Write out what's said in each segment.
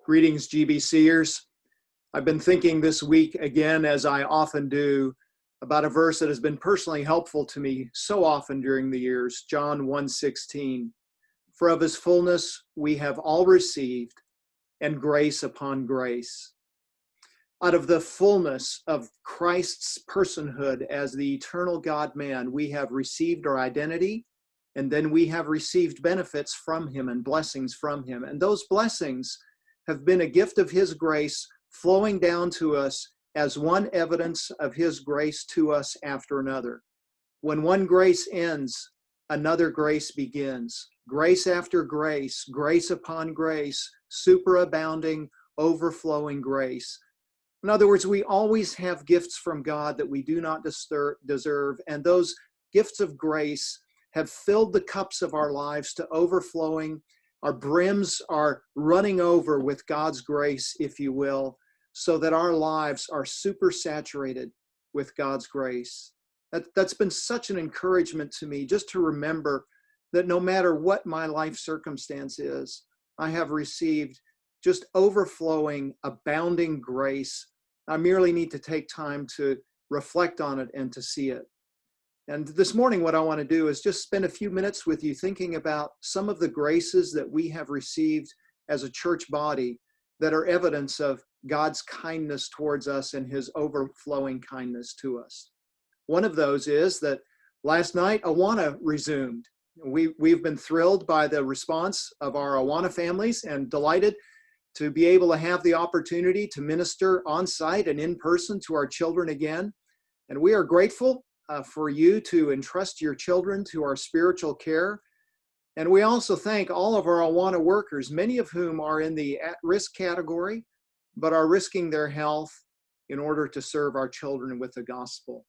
Greetings, GBCers. I've been thinking this week again, as I often do, about a verse that has been personally helpful to me so often during the years, John 1:16. For of his fullness we have all received, and grace upon grace. Out of the fullness of Christ's personhood as the eternal God-man, we have received our identity, and then we have received benefits from him and blessings from him. And those blessings have been a gift of his grace flowing down to us as one evidence of his grace to us after another. When one grace ends, another grace begins. Grace after grace, grace upon grace, superabounding, overflowing grace. In other words, we always have gifts from God that we do not deserve, and those gifts of grace have filled the cups of our lives to overflowing. Our brims are running over with God's grace, if you will, so that our lives are super saturated with God's grace. That's been such an encouragement to me, just to remember that no matter what my life circumstance is, I have received just overflowing, abounding grace. I merely need to take time to reflect on it and to see it. And this morning, what I want to do is just spend a few minutes with you thinking about some of the graces that we have received as a church body that are evidence of God's kindness towards us and his overflowing kindness to us. One of those is that last night, Awana resumed. We've been thrilled by the response of our Awana families and delighted to be able to have the opportunity to minister on site and in person to our children again. And we are grateful for you to entrust your children to our spiritual care. And we also thank all of our Awana workers, many of whom are in the at-risk category, but are risking their health in order to serve our children with the gospel.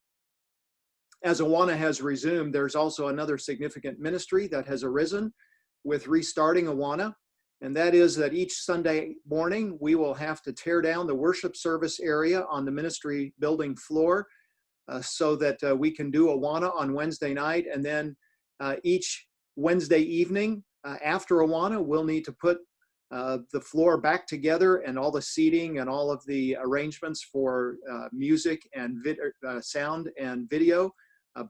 As Awana has resumed, there's also another significant ministry that has arisen with restarting Awana. And that is that each Sunday morning, we will have to tear down the worship service area on the ministry building floor so that we can do Awana on Wednesday night. And then each Wednesday evening after Awana, we'll need to put the floor back together and all the seating and all of the arrangements for music and sound and video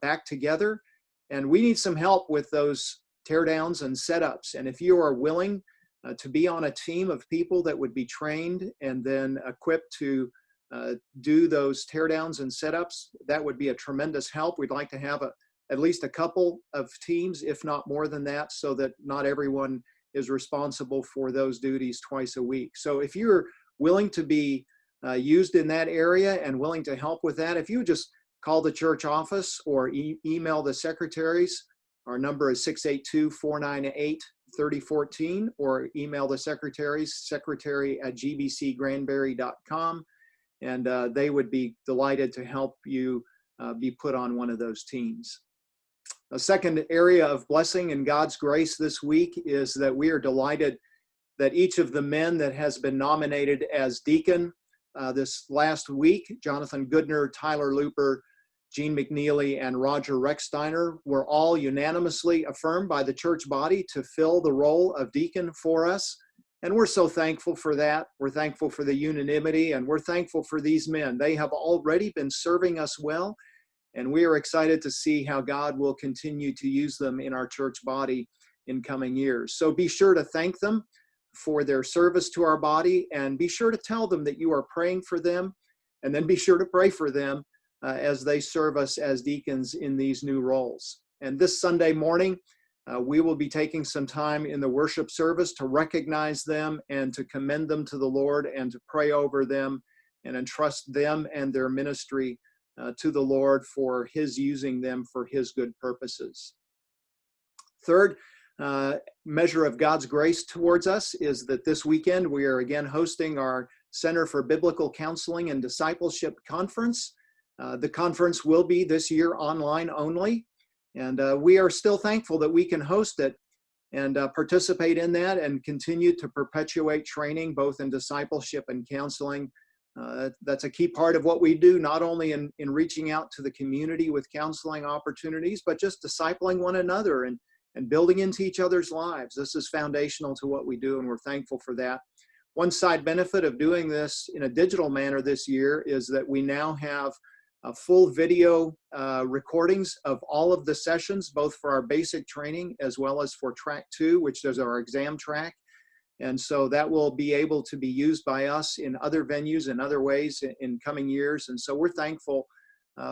back together. And we need some help with those teardowns and setups. And if you are willing to be on a team of people that would be trained and then equipped to do those teardowns and setups, that would be a tremendous help. We'd like to have at least a couple of teams, if not more than that, so that not everyone is responsible for those duties twice a week. So if you're willing to be used in that area and willing to help with that, if you just call the church office or email the secretaries, our number is 682-498-3014, or email the secretaries, secretary@gbcgranbury.com, and they would be delighted to help you be put on one of those teams. A second area of blessing and God's grace this week is that we are delighted that each of the men that has been nominated as deacon this last week, Jonathan Goodner, Tyler Looper, Gene McNeely, and Roger Recksteiner, were all unanimously affirmed by the church body to fill the role of deacon for us. And we're so thankful for that. We're thankful for the unanimity, and we're thankful for these men. They have already been serving us well, and we are excited to see how God will continue to use them in our church body in coming years. So be sure to thank them for their service to our body, and be sure to tell them that you are praying for them, and then be sure to pray for them as they serve us as deacons in these new roles. And this Sunday morning, we will be taking some time in the worship service to recognize them and to commend them to the Lord and to pray over them and entrust them and their ministry to the Lord for his using them for his good purposes. Third measure of God's grace towards us is that this weekend we are again hosting our Center for Biblical Counseling and Discipleship Conference. The conference will be this year online only, and we are still thankful that we can host it and participate in that and continue to perpetuate training both in discipleship and counseling. That's a key part of what we do, not only in reaching out to the community with counseling opportunities, but just discipling one another and building into each other's lives. This is foundational to what we do, and we're thankful for that. One side benefit of doing this in a digital manner this year is that we now have full video recordings of all of the sessions, both for our basic training as well as for track 2, which is our exam track. And so that will be able to be used by us in other venues and other ways in coming years. And so we're thankful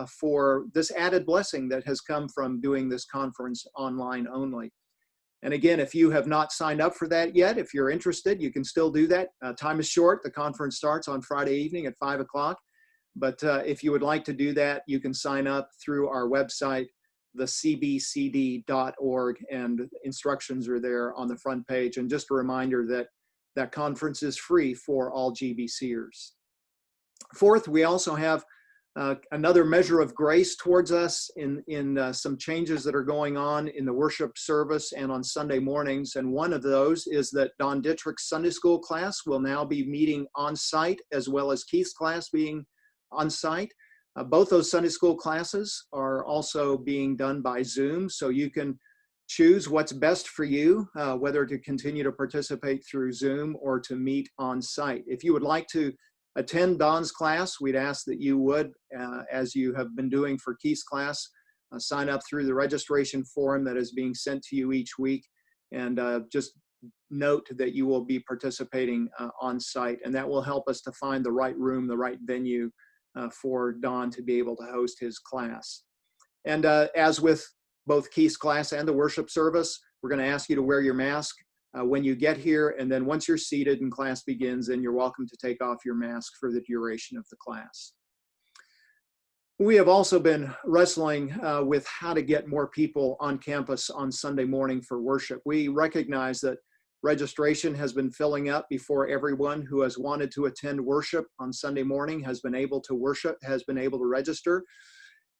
for this added blessing that has come from doing this conference online only. And again, if you have not signed up for that yet, if you're interested, you can still do that. Time is short. The conference starts on Friday evening at 5 o'clock. But if you would like to do that, you can sign up through our website, thecbcd.org, and instructions are there on the front page. And just a reminder that that conference is free for all GBCers. Fourth, we also have another measure of grace towards us in some changes that are going on in the worship service and on Sunday mornings. And one of those is that Don Dietrich's Sunday school class will now be meeting on site, as well as Keith's class being on site. Both those Sunday school classes are also being done by Zoom, so you can choose what's best for you, whether to continue to participate through Zoom or to meet on site. If you would like to attend Don's class, we'd ask that you would, as you have been doing for Keith's class, sign up through the registration form that is being sent to you each week, and just note that you will be participating on site, and that will help us to find the right room, the right venue for Don to be able to host his class. And as with both Keith's class and the worship service, we're going to ask you to wear your mask when you get here, and then once you're seated and class begins, then you're welcome to take off your mask for the duration of the class. We have also been wrestling with how to get more people on campus on Sunday morning for worship. We recognize that registration has been filling up before everyone who has wanted to attend worship on Sunday morning has been able to register.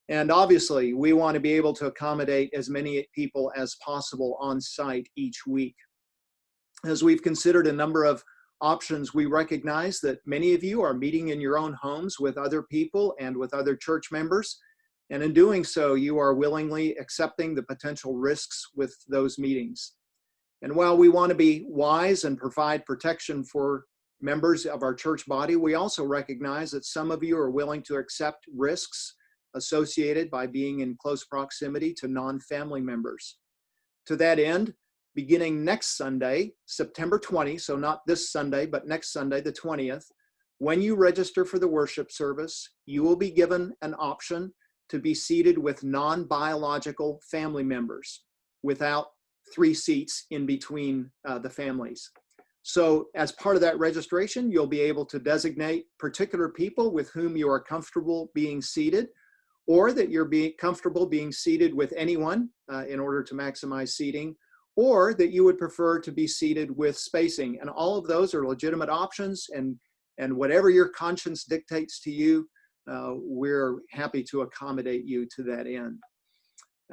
And obviously, we want to be able to accommodate as many people as possible on site each week. As we've considered a number of options, we recognize that many of you are meeting in your own homes with other people and with other church members. And in doing so, you are willingly accepting the potential risks with those meetings. And while we want to be wise and provide protection for members of our church body, we also recognize that some of you are willing to accept risks associated by being in close proximity to non-family members. To that end, beginning next Sunday, September 20, so not this Sunday, but next Sunday, the 20th, when you register for the worship service, you will be given an option to be seated with non-biological family members without 3 seats in between the families. So as part of that registration, you'll be able to designate particular people with whom you are comfortable being seated, or that you're comfortable being seated with anyone in order to maximize seating, or that you would prefer to be seated with spacing. And all of those are legitimate options, and whatever your conscience dictates to you, we're happy to accommodate you to that end.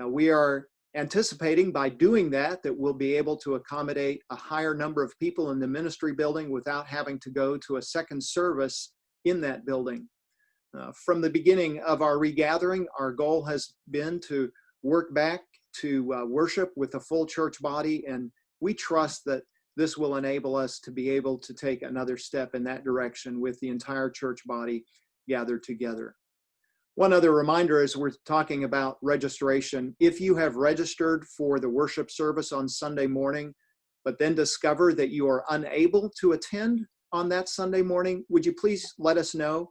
We are anticipating by doing that we'll be able to accommodate a higher number of people in the ministry building without having to go to a second service in that building. From the beginning of our regathering, our goal has been to work back to worship with a full church body, and we trust that this will enable us to be able to take another step in that direction with the entire church body gathered together. One other reminder as we're talking about registration: if you have registered for the worship service on Sunday morning, but then discover that you are unable to attend on that Sunday morning, would you please let us know?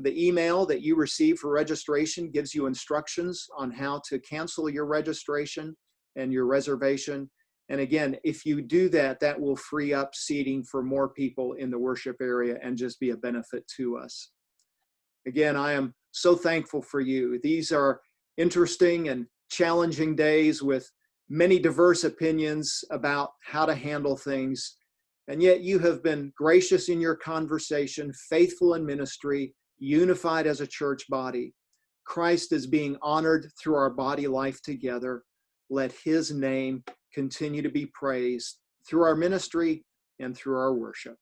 The email that you receive for registration gives you instructions on how to cancel your registration and your reservation. And again, if you do that, that will free up seating for more people in the worship area and just be a benefit to us. Again, I am so thankful for you. These are interesting and challenging days with many diverse opinions about how to handle things. And yet you have been gracious in your conversation, faithful in ministry, unified as a church body. Christ is being honored through our body life together. Let his name continue to be praised through our ministry and through our worship.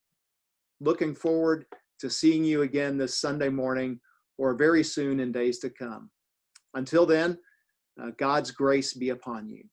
Looking forward to seeing you again this Sunday morning or very soon in days to come. Until then, God's grace be upon you.